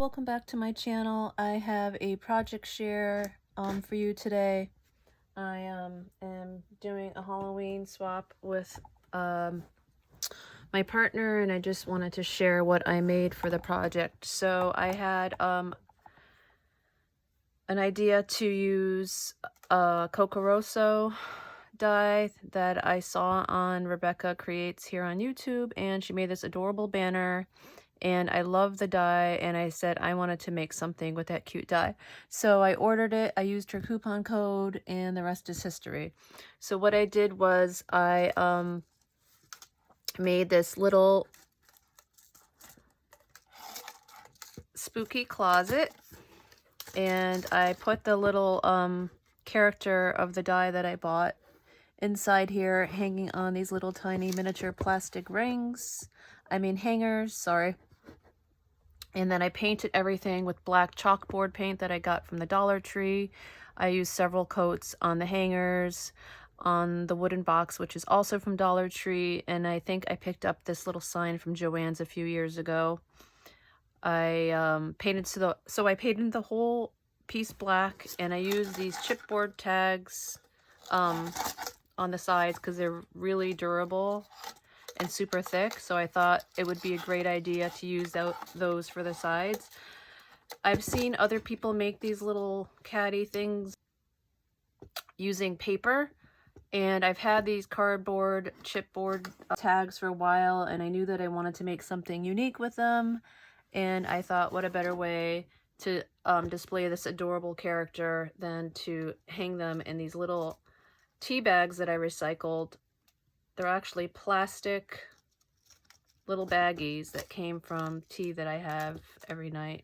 welcome back to my channel. I have a project share for you today. I am doing a Halloween swap with my partner, and I just wanted to share what I made for the project. So I had an idea to use a Cocoroso die that I saw on Rebecca Creates here on YouTube, and she made this adorable banner. And I love the die, and I said I wanted to make something with that cute die. So I ordered it, I used her coupon code, and the rest is history. So what I did was I made this little spooky closet, and I put the little character of the die that I bought inside here, hanging on these little tiny miniature plastic hangers, sorry. And then I painted everything with black chalkboard paint that I got from the Dollar Tree. I used several coats on the hangers, on the wooden box, which is also from Dollar Tree, and I think I picked up this little sign from Joann's a few years ago. I painted I painted the whole piece black, and I used these chipboard tags on the sides because they're really durable and super thick, so I thought it would be a great idea to use those for the sides. I've seen other people make these little caddy things using paper, and I've had these cardboard chipboard tags for a while, and I knew that I wanted to make something unique with them, and I thought what a better way to display this adorable character than to hang them in these little tea bags that I recycled. They're actually plastic little baggies that came from tea that I have every night,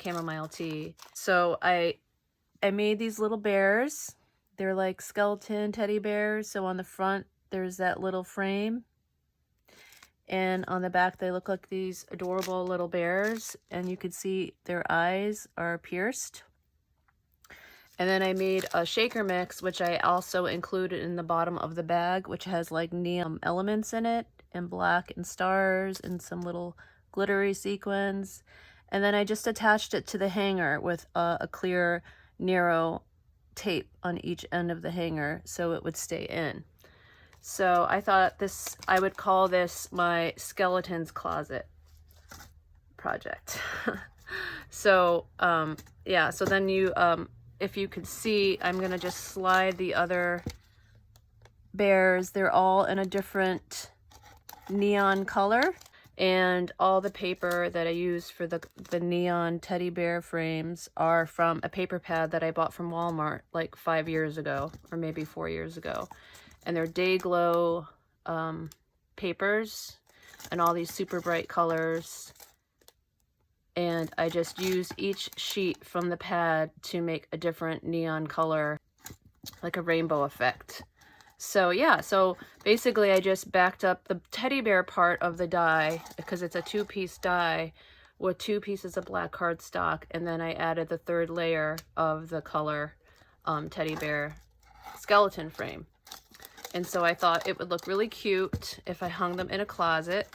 chamomile tea. So I made these little bears. They're like skeleton teddy bears. So on the front, there's that little frame. And on the back, they look like these adorable little bears. And you can see their eyes are pierced. And then I made a shaker mix, which I also included in the bottom of the bag, which has like neon elements in it, and black and stars and some little glittery sequins. And then I just attached it to the hanger with a clear, narrow tape on each end of the hanger so it would stay in. So I thought I would call this my skeletons closet project. So yeah, so then you if you could see, I'm gonna just slide the other bears. They're all in a different neon color, and all the paper that I used for the neon teddy bear frames are from a paper pad that I bought from Walmart like 5 years ago, or maybe 4 years ago. And they're day glow papers, and all these super bright colors. And I just used each sheet from the pad to make a different neon color, like a rainbow effect. So yeah, so basically I just backed up the teddy bear part of the die, because it's a 2-piece die, with 2 pieces of black cardstock, and then I added the 3rd layer of the color teddy bear skeleton frame. And so I thought it would look really cute if I hung them in a closet.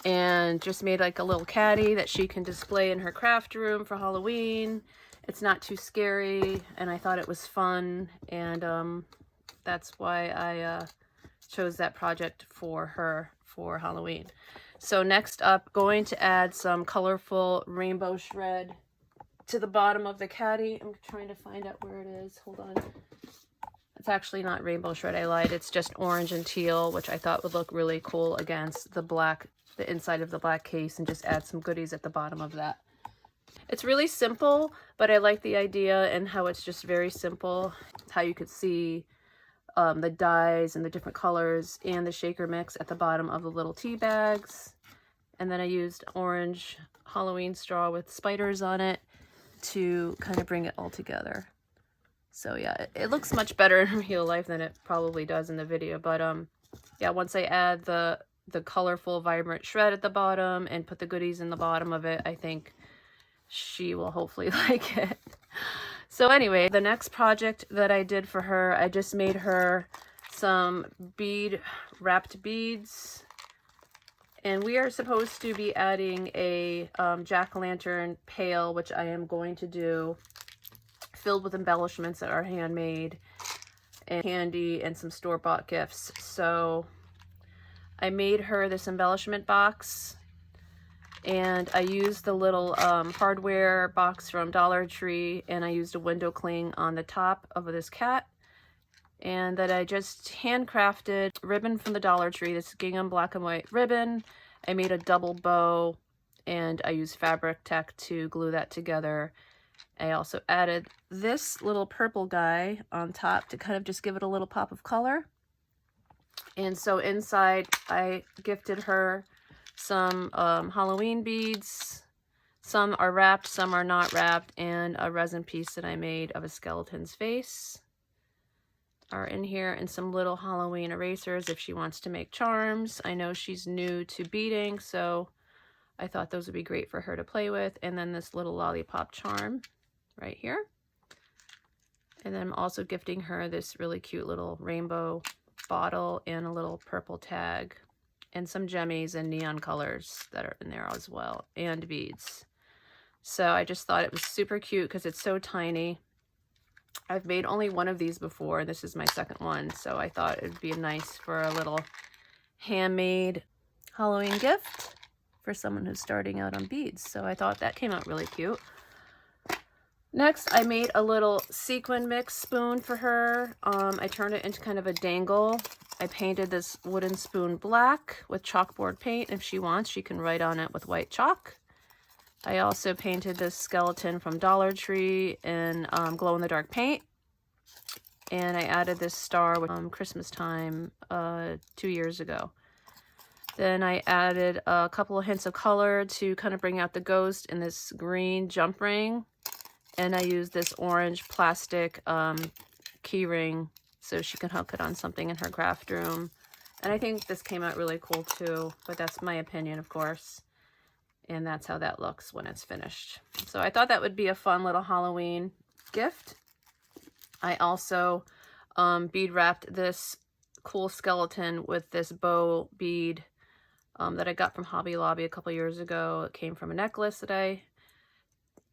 And just made like a little caddy that she can display in her craft room for Halloween. It's not too scary, and I thought it was fun, and that's why I chose that project for her for Halloween. So next up, going to add some colorful rainbow shred to the bottom of the caddy. I'm trying to find out where it is. Hold on. It's actually not rainbow shred, I lied. It's just orange and teal, which I thought would look really cool against the black, the inside of the black case, and just add some goodies at the bottom of that. It's really simple, but I like the idea and how it's just very simple. How you could see the dyes and the different colors and the shaker mix at the bottom of the little tea bags. And then I used orange Halloween straw with spiders on it to kind of bring it all together. So yeah, it looks much better in real life than it probably does in the video. But yeah, once I add the colorful, vibrant shred at the bottom and put the goodies in the bottom of it, I think she will hopefully like it. So anyway, the next project that I did for her, I just made her some wrapped beads, And we are supposed to be adding a jack-o'-lantern pail, which I am going to do, filled with embellishments that are handmade and candy and some store-bought gifts. So I made her this embellishment box, and I used the little hardware box from Dollar Tree, and I used a window cling on the top of this cat. And that I just handcrafted ribbon from the Dollar Tree, this gingham black and white ribbon. I made a double bow, and I used fabric tech to glue that together. I also added this little purple guy on top to kind of just give it a little pop of color. And so inside I gifted her some Halloween beads. Some are wrapped, some are not wrapped, and a resin piece that I made of a skeleton's face are in here, and some little Halloween erasers if she wants to make charms. I know she's new to beading, so I thought those would be great for her to play with. And then this little lollipop charm right here. And then I'm also gifting her this really cute little rainbow bottle and a little purple tag and some jemmies and neon colors that are in there as well, and beads. So I just thought it was super cute because it's so tiny. I've made only one of these before. This is my second one, so I thought it'd be nice for a little handmade Halloween gift for someone who's starting out on beads. So I thought that came out really cute. Next, I made a little sequin mix spoon for her. I turned it into kind of a dangle. I painted this wooden spoon black with chalkboard paint. If she wants, she can write on it with white chalk. I also painted this skeleton from Dollar Tree in glow-in-the-dark paint. And I added this star with Christmas time 2 years ago. Then I added a couple of hints of color to kind of bring out the ghost in this green jump ring. And I used this orange plastic key ring so she can hook it on something in her craft room. And I think this came out really cool too, but that's my opinion, of course. And that's how that looks when it's finished. So I thought that would be a fun little Halloween gift. I also bead wrapped this cool skeleton with this bow bead that I got from Hobby Lobby a couple years ago. It came from a necklace that I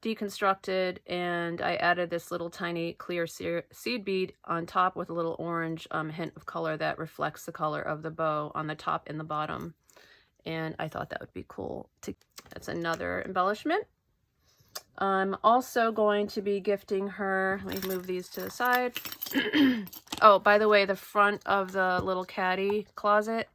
deconstructed, and I added this little tiny clear seed bead on top with a little orange hint of color that reflects the color of the bow on the top and the bottom. And I thought that would be cool. That's another embellishment. I'm also going to be gifting her, let me move these to the side. Oh, by the way, the front of the little caddy closet,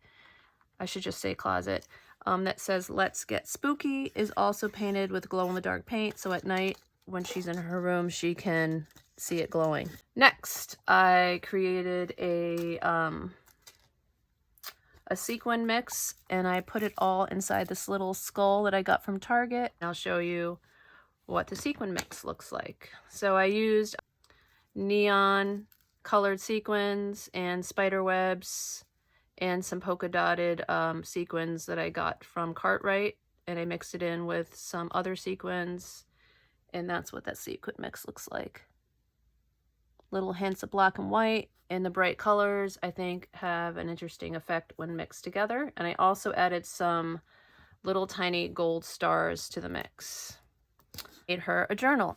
I should just say closet, that says "Let's Get Spooky" is also painted with glow-in-the-dark paint, so at night when she's in her room she can see it glowing. Next, I created a sequin mix, and I put it all inside this little skull that I got from Target. I'll show you what the sequin mix looks like. So I used neon colored sequins and spider webs and some polka dotted sequins that I got from Cartwright, and I mixed it in with some other sequins, and that's what that sequin mix looks like. Little hints of black and white, and the bright colors I think have an interesting effect when mixed together. And I also added some little tiny gold stars to the mix. Made her a journal.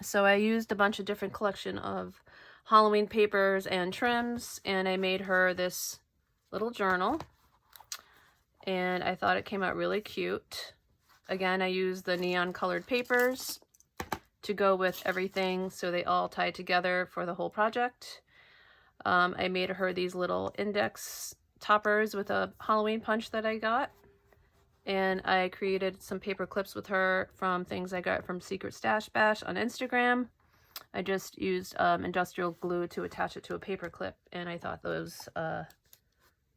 So I used a bunch of different collection of Halloween papers and trims, and I made her this little journal, and I thought it came out really cute. Again, I used the neon colored papers to go with everything so they all tie together for the whole project. I made her these little index toppers with a Halloween punch that I got, and I created some paper clips with her from things I got from Secret Stash Bash on Instagram. I just used industrial glue to attach it to a paper clip, and I thought those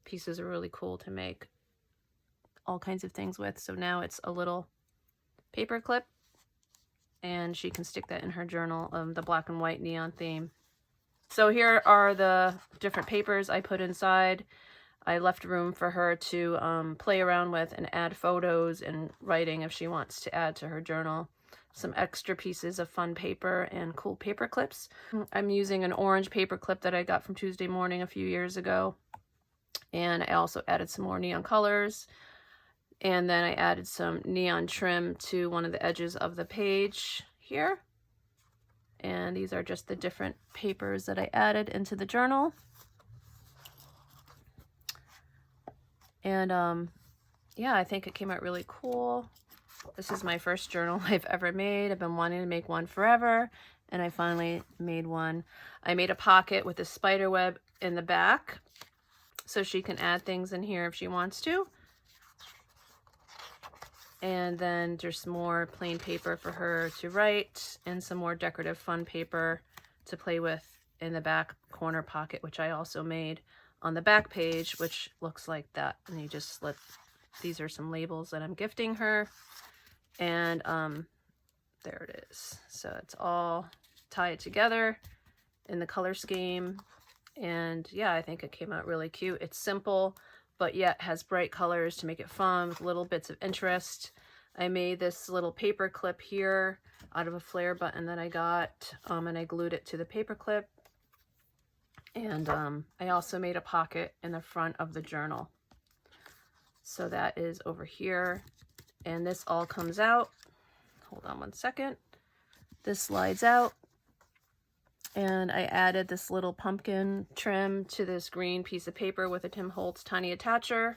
pieces are really cool to make all kinds of things with. So now it's a little paper clip, and she can stick that in her journal, the black and white neon theme. So here are the different papers I put inside. I left room for her to play around with and add photos and writing if she wants to add to her journal. Some extra pieces of fun paper and cool paper clips. I'm using an orange paper clip that I got from Tuesday Morning a few years ago. And I also added some more neon colors. And then I added some neon trim to one of the edges of the page here. And these are just the different papers that I added into the journal. And yeah, I think it came out really cool. This is my first journal I've ever made. I've been wanting to make one forever, and I finally made one. I made a pocket with a spider web in the back, so she can add things in here if she wants to. And then there's more plain paper for her to write, and some more decorative fun paper to play with in the back corner pocket, which I also made on the back page, which looks like that. And you just slip, these are some labels that I'm gifting her. And there it is. So it's all tied together in the color scheme. And yeah, I think it came out really cute. It's simple, but yet has bright colors to make it fun with little bits of interest. I made this little paper clip here out of a flare button that I got, and I glued it to the paper clip. And I also made a pocket in the front of the journal. So that is over here. And this all comes out. Hold on one second. This slides out. And I added this little pumpkin trim to this green piece of paper with a Tim Holtz tiny attacher.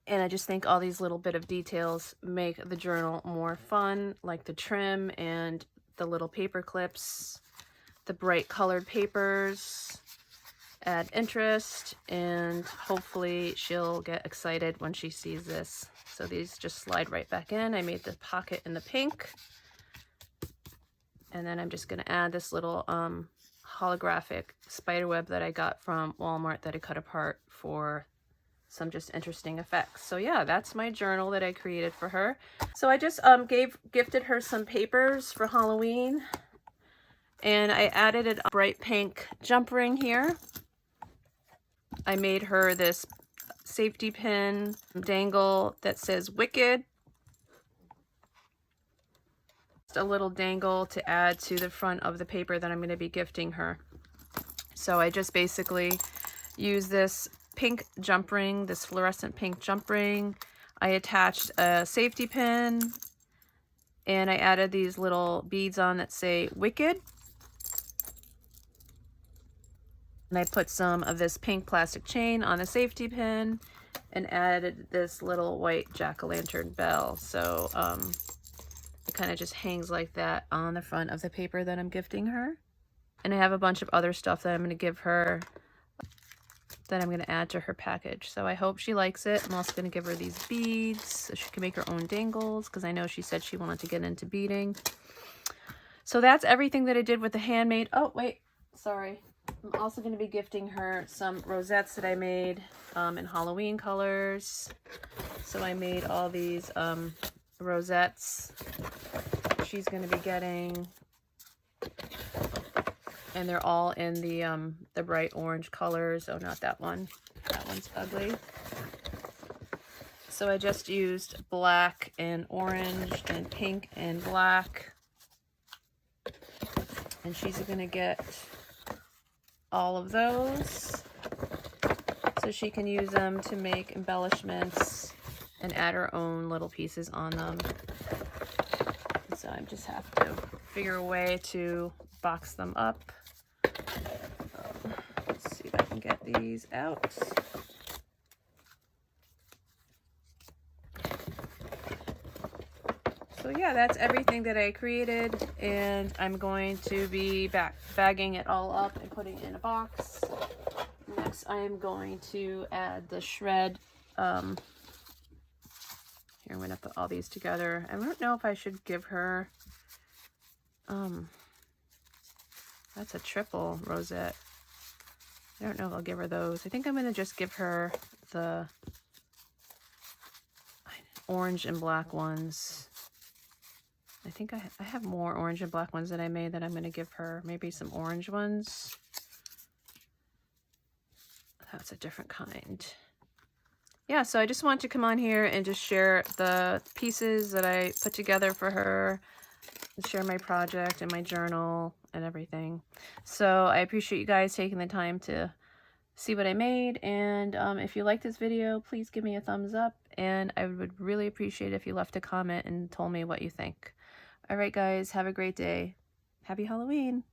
And I just think all these little bit of details make the journal more fun, like the trim and the little paper clips, the bright colored papers add interest, and hopefully she'll get excited when she sees this. So these just slide right back in. I made the pocket in the pink. And then I'm just going to add this little holographic spider web that I got from Walmart that I cut apart for some just interesting effects. So yeah, that's my journal that I created for her. So I just gifted her some papers for Halloween. And I added a bright pink jump ring here. I made her this safety pin dangle that says Wicked. Just a little dangle to add to the front of the paper that I'm going to be gifting her. So I just basically use this pink jump ring, this fluorescent pink jump ring. I attached a safety pin, and I added these little beads on that say Wicked. And I put some of this pink plastic chain on the safety pin and added this little white jack-o'-lantern bell. So it kind of just hangs like that on the front of the paper that I'm gifting her. And I have a bunch of other stuff that I'm going to give her that I'm going to add to her package. So I hope she likes it. I'm also going to give her these beads so she can make her own dangles, because I know she said she wanted to get into beading. So that's everything that I did with the handmade. Oh, wait, sorry. I'm also going to be gifting her some rosettes that I made in Halloween colors. So I made all these rosettes she's going to be getting. And they're all in the bright orange colors. Oh, not that one. That one's ugly. So I just used black and orange and pink and black. And she's going to get all of those, so she can use them to make embellishments and add her own little pieces on them. So I just have to figure a way to box them up. Let's see if I can get these out. So yeah, that's everything that I created, and I'm going to be bagging it all up and putting it in a box. Next, I am going to add the shred. Here, I'm going to put all these together. I don't know if I should give her, that's a triple rosette. I don't know if I'll give her those. I think I'm going to just give her the orange and black ones. I think I have more orange and black ones that I made that I'm going to give her. Maybe some orange ones. That's a different kind. Yeah, so I just want to come on here and just share the pieces that I put together for her. share my project and my journal and everything. So I appreciate you guys taking the time to see what I made, and if you like this video, please give me a thumbs up, and I would really appreciate it if you left a comment and told me what you think. All right, guys, have a great day. Happy Halloween!